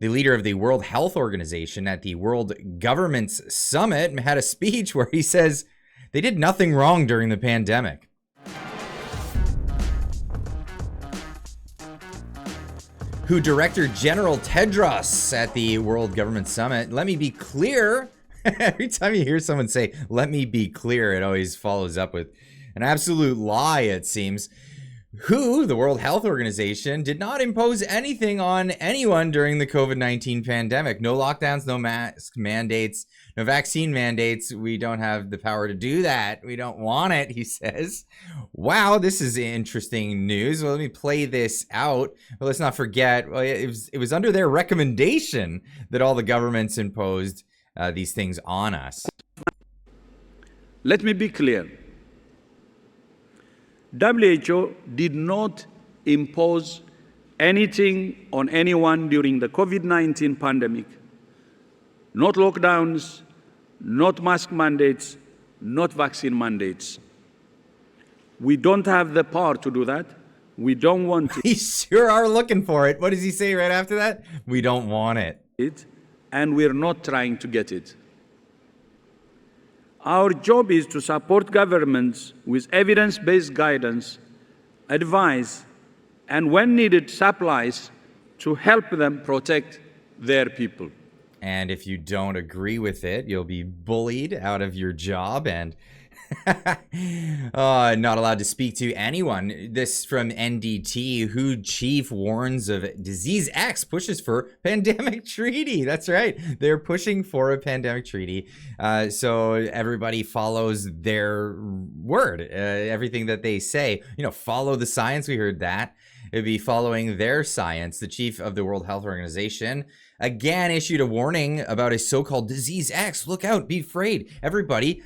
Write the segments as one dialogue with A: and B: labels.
A: The leader of the World Health Organization at the World Governments Summit had a speech where he says they did nothing wrong during the pandemic. Who Director-General Tedros at the World Government Summit. Let me be clear. Every time you hear someone say, let me be clear, it always follows up with an absolute lie, it seems. WHO, the World Health Organization, did not impose anything on anyone during the COVID-19 pandemic. No lockdowns, no mask mandates, no vaccine mandates. We don't have the power to do that. We don't want it, he says. Wow, this is interesting news. Well, let me play this out. But let's not forget, well, it was under their recommendation that all the governments imposed these things on us.
B: Let me be clear. WHO did not impose anything on anyone during the COVID-19 pandemic. Not lockdowns, not mask mandates, not vaccine mandates. We don't have the power to do that. We don't want it.
A: We sure are looking for it. What does he say right after that? We don't want it.
B: And we're not trying to get it. Our job is to support governments with evidence-based guidance, advice, and when needed, supplies to help them protect their people.
A: And if you don't agree with it, you'll be bullied out of your job and not allowed to speak to anyone. This from NDT. WHO chief warns of disease X, pushes for pandemic treaty. That's right. They're pushing for a pandemic treaty. So everybody follows their word. Everything that they say, follow the science. We heard that. It'd be following their science. The chief of the World Health Organization again issued a warning about a so-called disease X. Look out, be afraid. Everybody,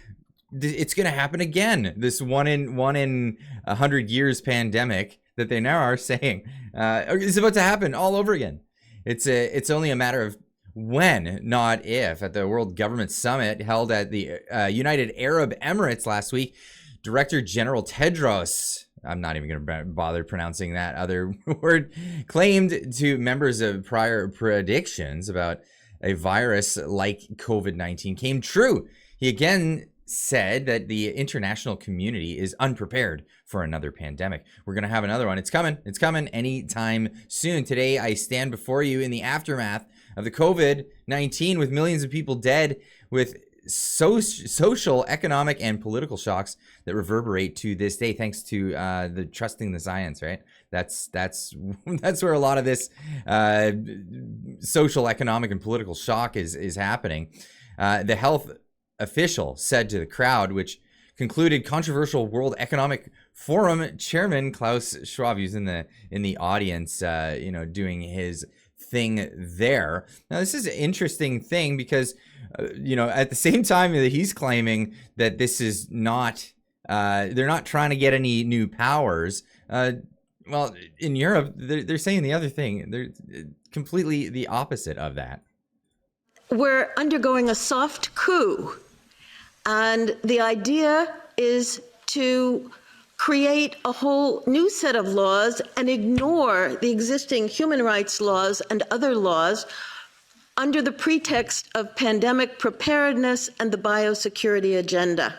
A: it's going to happen again. This one in 100 years pandemic that they now are saying is about to happen all over again. It's only a matter of when, not if. At the World Government Summit held at the United Arab Emirates last week, Director-General Tedros, I'm not even going to bother pronouncing that other word, claimed to members of prior predictions about a virus like COVID-19 came true. He again said that the international community is unprepared for another pandemic. We're going to have another one. It's coming. It's coming anytime soon. Today, I stand before you in the aftermath of the COVID-19 with millions of people dead, with social, economic, and political shocks that reverberate to this day, thanks to the trusting the science, right? That's where a lot of this social, economic, and political shock is happening. The health official said to the crowd, which concluded controversial World Economic Forum chairman Klaus Schwab, who's in the audience, doing his thing there. Now, this is an interesting thing because, at the same time that he's claiming that this is not, they're not trying to get any new powers. Well, in Europe, they're saying the other thing. They're completely the opposite of that.
C: We're undergoing a soft coup. And the idea is to create a whole new set of laws and ignore the existing human rights laws and other laws under the pretext of pandemic preparedness and the biosecurity agenda.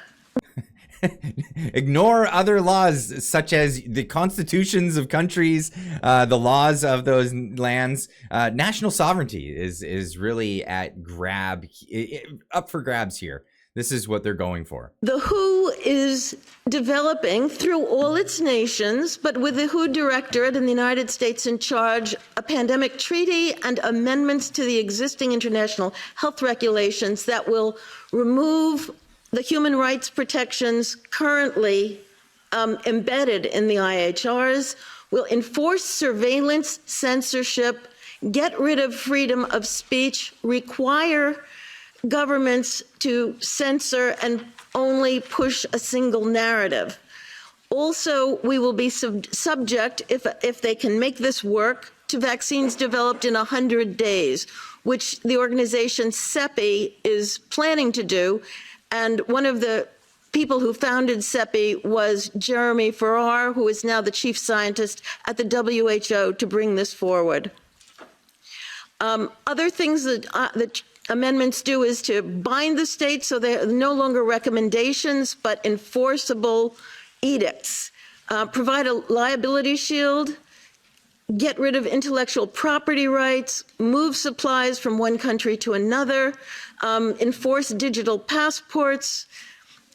A: Ignore other laws such as the constitutions of countries, the laws of those lands. National sovereignty is really up for grabs here. This is what they're going for.
C: The WHO is developing through all its nations, but with the WHO Directorate in the United States in charge, a pandemic treaty and amendments to the existing international health regulations that will remove the human rights protections currently embedded in the IHRs, will enforce surveillance, censorship, get rid of freedom of speech, require governments to censor and only push a single narrative. Also, we will be subject, if they can make this work, to vaccines developed in 100 days, which the organization CEPI is planning to do. And one of the people who founded CEPI was Jeremy Farrar, who is now the chief scientist at the WHO, to bring this forward. Other things that amendments do is to bind the states so they're no longer recommendations but enforceable edicts, provide a liability shield, get rid of intellectual property rights, move supplies from one country to another, enforce digital passports,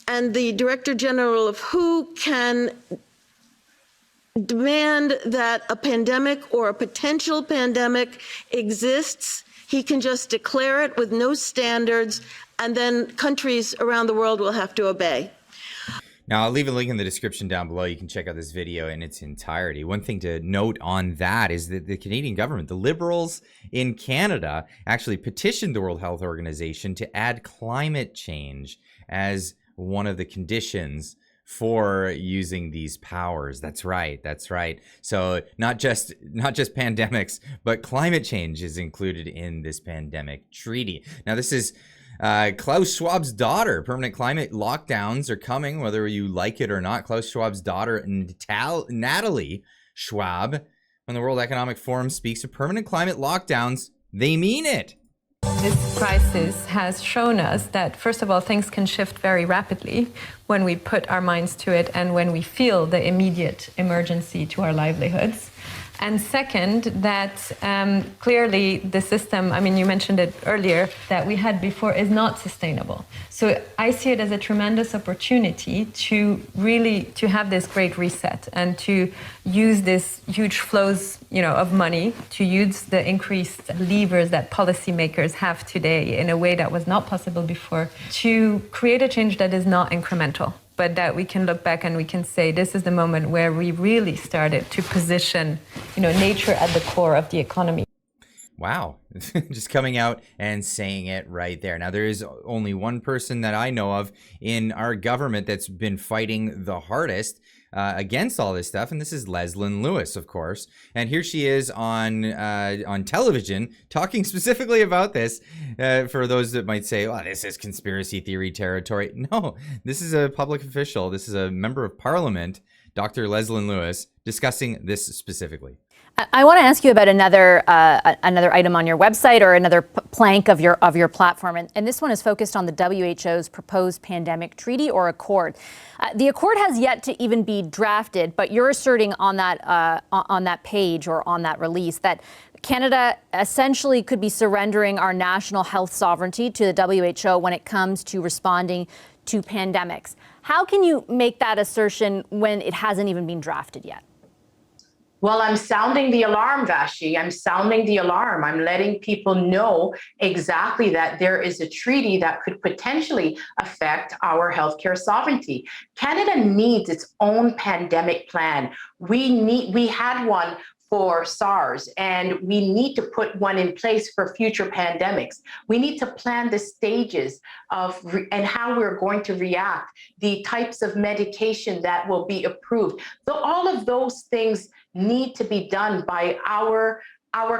C: and the Director General of WHO can demand that a pandemic or a potential pandemic exists. He can just declare it with no standards, and then countries around the world will have to obey.
A: Now, I'll leave a link in the description down below. You can check out this video in its entirety. One thing to note on that is that the Canadian government, the Liberals in Canada, actually petitioned the World Health Organization to add climate change as one of the conditions for using these powers. That's right. That's right. So not just pandemics, but climate change is included in this pandemic treaty. Now, this is Klaus Schwab's daughter. Permanent climate lockdowns are coming, whether you like it or not. Klaus Schwab's daughter, Natalie Schwab, when the World Economic Forum speaks of permanent climate lockdowns, they mean it.
D: This crisis has shown us that, first of all, things can shift very rapidly when we put our minds to it and when we feel the immediate emergency to our livelihoods. And second, that clearly the system, I mean, you mentioned it earlier, that we had before is not sustainable. So I see it as a tremendous opportunity to really to have this great reset and to use this huge flows, of money, to use the increased levers that policymakers have today in a way that was not possible before, to create a change that is not incremental, but that we can look back and we can say this is the moment where we really started to position, nature at the core of the economy.
A: Wow. Just coming out and saying it right there. Now, there is only one person that I know of in our government that's been fighting the hardest against all this stuff, and this is Leslyn Lewis, of course. And here she is on television talking specifically about this. For those that might say, "Oh, this is conspiracy theory territory." No, this is a public official. This is a member of Parliament, Dr. Leslyn Lewis, discussing this specifically.
E: I want to ask you about another item on your website, or another plank of your platform, and this one is focused on the WHO's proposed pandemic treaty or accord. The accord has yet to even be drafted, but you're asserting on that page or on that release that Canada essentially could be surrendering our national health sovereignty to the WHO when it comes to responding to pandemics. How can you make that assertion when it hasn't even been drafted yet?
F: Well, I'm sounding the alarm, Vashi. I'm sounding the alarm. I'm letting people know exactly that there is a treaty that could potentially affect our healthcare sovereignty. Canada needs its own pandemic plan. We had one for SARS, and we need to put one in place for future pandemics. We need to plan the stages and how we're going to react, the types of medication that will be approved. So all of those things need to be done by our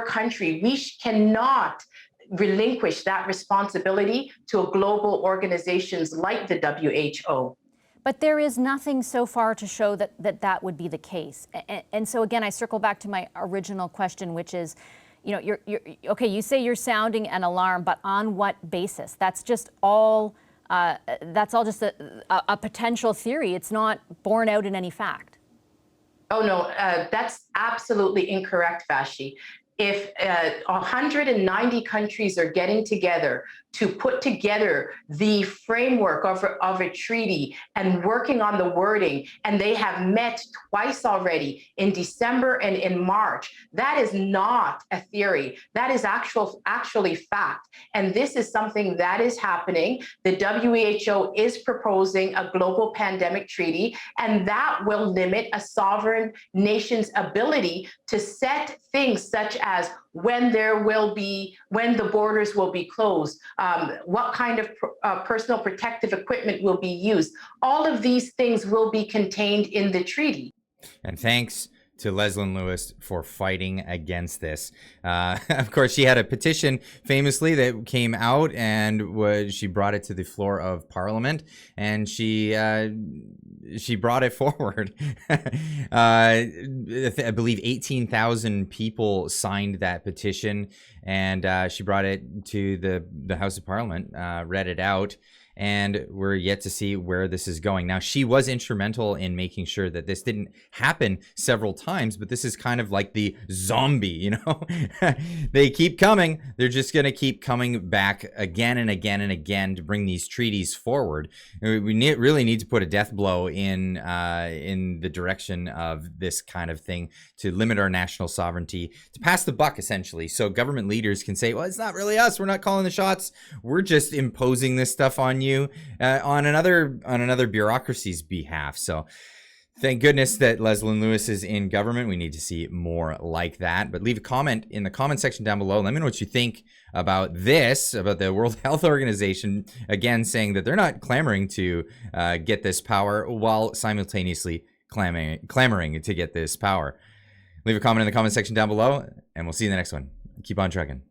F: country. We cannot relinquish that responsibility to global organizations like the WHO.
E: But there is nothing so far to show that would be the case. And so again, I circle back to my original question, which is, you're okay, you say you're sounding an alarm, but on what basis? That's all just a potential theory. It's not borne out in any fact.
F: Oh, no, that's absolutely incorrect, Vashi. If 190 countries are getting together to put together the framework of a treaty and working on the wording, and they have met twice already in December and in March, that is not a theory. That is actually fact. And this is something that is happening. The WHO is proposing a global pandemic treaty, and that will limit a sovereign nation's ability to set things such as when the borders will be closed, what kind of personal protective equipment will be used. All of these things will be contained in the treaty.
A: And thanks to Leslyn Lewis for fighting against this. Of course, she had a petition famously that came out, and she brought it to the floor of Parliament, and she she brought it forward. I believe 18,000 people signed that petition, and she brought it to the House of Parliament, read it out, and we're yet to see where this is going. Now, she was instrumental in making sure that this didn't happen several times, but this is kind of like the zombie, you know? They keep coming. They're just going to keep coming back again and again and again to bring these treaties forward. We really need to put a death blow in the direction of this kind of thing to limit our national sovereignty, to pass the buck, essentially, so government leaders can say, well, it's not really us. We're not calling the shots. We're just imposing this stuff on you on another bureaucracy's behalf. So thank goodness that Leslyn Lewis is in government. We need to see more like that. But leave a comment in the comment section down below. Let me know what you think about this, about the World Health Organization, again, saying that they're not clamoring to get this power while simultaneously clamoring to get this power. Leave a comment in the comment section down below, and we'll see you in the next one. Keep on trucking.